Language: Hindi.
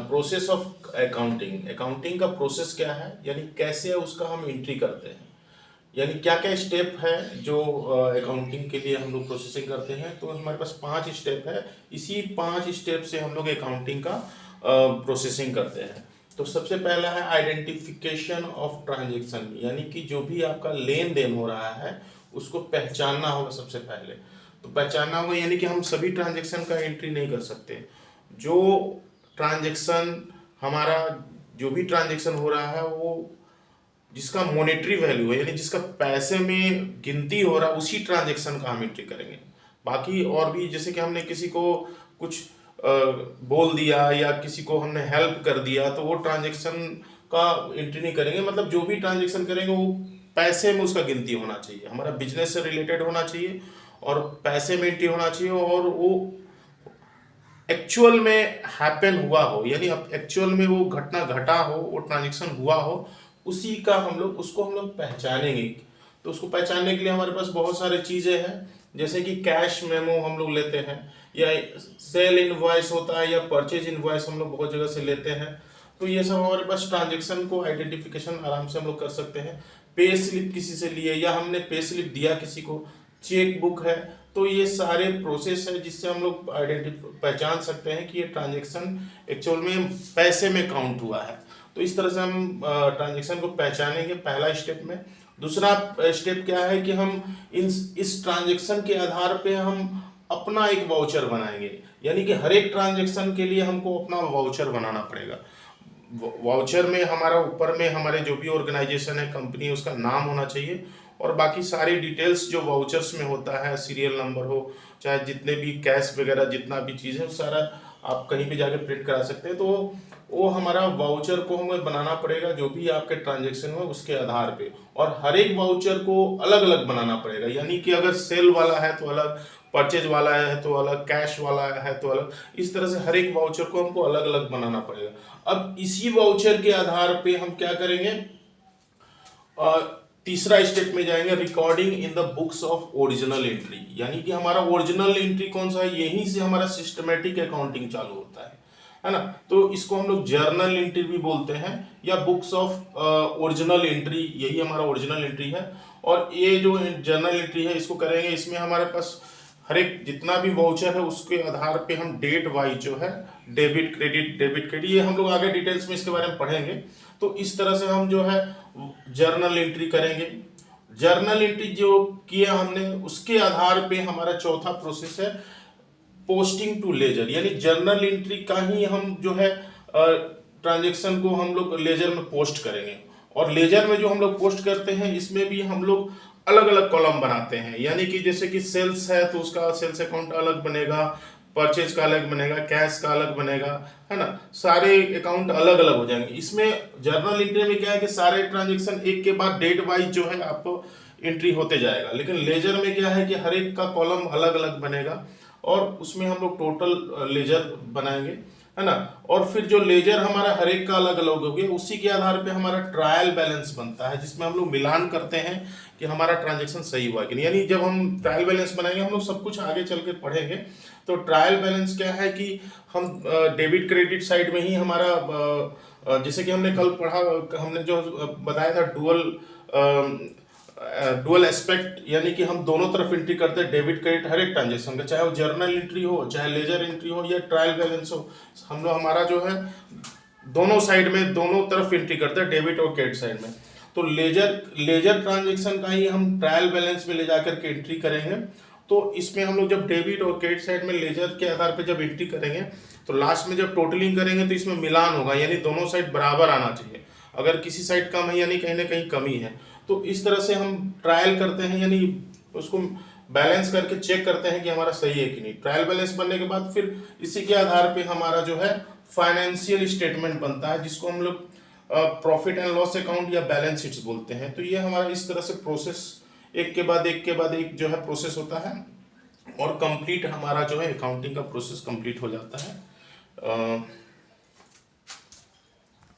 Process of accounting. अकाउंटिंग का प्रोसेस क्या है, यानी कैसे उसका हम एंट्री करते हैं, यानी क्या क्या स्टेप है जो अकाउंटिंग के लिए हम लोग प्रोसेसिंग करते हैं। तो हमारे पास 5 स्टेप है, इसी 5 स्टेप से हम लोग अकाउंटिंग का प्रोसेसिंग करते हैं। तो सबसे पहला है आइडेंटिफिकेशन ऑफ ट्रांजेक्शन, यानी कि जो भी आपका लेन देन हो रहा है उसको पहचानना होगा सबसे पहले। तो पहचानना होगा यानी कि हम सभी ट्रांजेक्शन का एंट्री नहीं कर सकते। जो ट्रांजेक्शन हमारा, जो भी ट्रांजेक्शन हो रहा है वो जिसका मॉनेटरी वैल्यू है, यानी जिसका पैसे में गिनती हो रहा है, उसी ट्रांजेक्शन का हम एंट्री करेंगे। बाकी और भी जैसे कि हमने किसी को कुछ बोल दिया या किसी को हमने हेल्प कर दिया तो वो ट्रांजेक्शन का एंट्री नहीं करेंगे। मतलब जो भी ट्रांजेक्शन करेंगे वो पैसे में उसका गिनती होना चाहिए, हमारा बिजनेस से रिलेटेड होना चाहिए और पैसे में एंट्री होना चाहिए, और वो एक्चुअल में हैपन हुआ हो, यानी एक्चुअल में वो घटना घटा हो, वो ट्रांजेक्शन हुआ हो, उसी का उसको हम लोग पहचानेंगे। तो उसको पहचानने के लिए हमारे पास बहुत सारे चीज़ें हैं, जैसे कि कैश मेमो हम लोग लेते हैं, या सेल इनवॉइस होता है, या परचेज इनवॉइस हम लोग बहुत जगह से लेते हैं। तो ये सब हमारे पास ट्रांजेक्शन को आइडेंटिफिकेशन आराम से हम लोग कर सकते हैं। पे स्लिप किसी से लिए या हमने पे स्लिप दिया किसी को, चेक बुक है, तो ये सारे प्रोसेस है जिससे हम लोग पहचान सकते हैं कि ये ट्रांजेक्शन एक्चुअल में पैसे में काउंट हुआ है। तो इस तरह से हम ट्रांजेक्शन को पहचानेंगे पहला स्टेप में। दूसरा स्टेप क्या है कि हम इस ट्रांजेक्शन के आधार पे हम अपना एक वाउचर बनाएंगे, यानी कि हर एक ट्रांजेक्शन के लिए हमको अपना वाउचर बनाना पड़ेगा। वाउचर में हमारा ऊपर में हमारे जो भी ऑर्गेनाइजेशन है, कंपनी, उसका नाम होना चाहिए, और बाकी सारी डिटेल्स जो वाउचर्स में होता है, सीरियल नंबर हो, चाहे जितने भी कैश वगैरह जितना भी चीज़ है सारा आप कहीं भी जाके प्रिंट करा सकते हैं। तो वो हमारा वाउचर को हमें बनाना पड़ेगा जो भी आपके ट्रांजेक्शन में उसके आधार पे, और हर एक वाउचर को अलग अलग बनाना पड़ेगा। यानी कि अगर सेल वाला है तो अलग, परचेज वाला है तो अलग, कैश वाला है तो अलग, इस तरह से हर एक वाउचर को हमको अलग अलग बनाना पड़ेगा। अब इसी वाउचर के आधार पे हम क्या करेंगे, तीसरा स्टेप में जाएंगे, recording in the books of original entry. यानी कि हमारा ओरिजिनल एंट्री कौन सा है, यहीं से हमारा सिस्टमेटिक अकाउंटिंग चालू होता है ना। तो इसको हम लोग जर्नल एंट्री भी बोलते हैं, या बुक्स ऑफ ओरिजिनल एंट्री, यही हमारा ओरिजिनल एंट्री है। और ये जो जर्नल एंट्री है इसको करेंगे, इसमें हमारे पास हर एक जितना भी वाउचर है उसके आधार पे हम डेट वाइज जो है डेबिट क्रेडिट, ये हम लोग आगे डिटेल्स में इसके बारे में पढ़ेंगे। तो इस तरह से हम जो है जर्नल एंट्री करेंगे। जर्नल एंट्री जो किया हमने उसके आधार पे हमारा चौथा प्रोसेस है पोस्टिंग टू लेजर, यानी जर्नल एंट्री का ही हम जो है ट्रांजेक्शन को हम लोग लेजर में पोस्ट करेंगे। और लेजर में जो हम लोग पोस्ट करते हैं इसमें भी हम लोग अलग अलग कॉलम बनाते हैं, यानी कि जैसे कि सेल्स है तो उसका सेल्स अकाउंट अलग बनेगा, परचेज का अलग बनेगा, कैश का अलग बनेगा, है ना। सारे अकाउंट अलग अलग हो जाएंगे। इसमें जर्नल एंट्री में क्या है कि सारे ट्रांजेक्शन एक के बाद डेट वाइज जो है आपको एंट्री होते जाएगा, लेकिन लेजर में क्या है कि हर एक का कॉलम अलग अलग बनेगा, और उसमें हम लोग टोटल लेजर बनाएंगे, है ना। और फिर जो लेजर हमारा हर एक का अलग अलग हो गया, उसी के आधार पे हमारा ट्रायल बैलेंस बनता है, जिसमें हम लोग मिलान करते हैं कि हमारा ट्रांजेक्शन सही हुआ कि नहीं। यानी जब हम ट्रायल बैलेंस बनाएंगे, हम लोग सब कुछ आगे चल के पढ़ेंगे। तो ट्रायल बैलेंस क्या है कि हम डेबिट क्रेडिट साइड में ही हमारा जैसे कि हमने कल पढ़ा, हमने जो बताया था डुअल एस्पेक्ट, यानी कि हम दोनों तरफ एंट्री करते हैं डेबिट क्रेडिट हर एक ट्रांजेक्शन का, चाहे वो जर्नल एंट्री हो, चाहे लेजर एंट्री हो, या ट्रायल बैलेंस हो। हम लोग हमारा जो है दोनों साइड में दोनों तरफ एंट्री करते हैं, डेबिट और क्रेडिट साइड में। तो लेजर ट्रांजेक्शन का ही हम ट्रायल बैलेंस में ले जाकर के एंट्री करेंगे। तो इसमें हम लोग जब डेबिट और क्रेडिट साइड में लेजर के आधार पर जब एंट्री करेंगे तो लास्ट में जब टोटलिंग करेंगे तो इसमें मिलान होगा, यानी दोनों साइड बराबर आना चाहिए। अगर किसी साइड कम है यानी कहीं ना कहीं कमी है। तो इस तरह से हम ट्रायल करते हैं, यानी उसको बैलेंस करके चेक करते हैं कि हमारा सही है कि नहीं। ट्रायल बैलेंस बनने के बाद फिर इसी के आधार पे हमारा जो है फाइनेंशियल स्टेटमेंट बनता है, जिसको हम लोग प्रॉफिट एंड लॉस अकाउंट या बैलेंस शीट्स बोलते हैं। तो ये हमारा इस तरह से प्रोसेस एक के बाद एक जो है प्रोसेस होता है, और कंप्लीट हमारा जो है अकाउंटिंग का प्रोसेस कंप्लीट हो जाता है।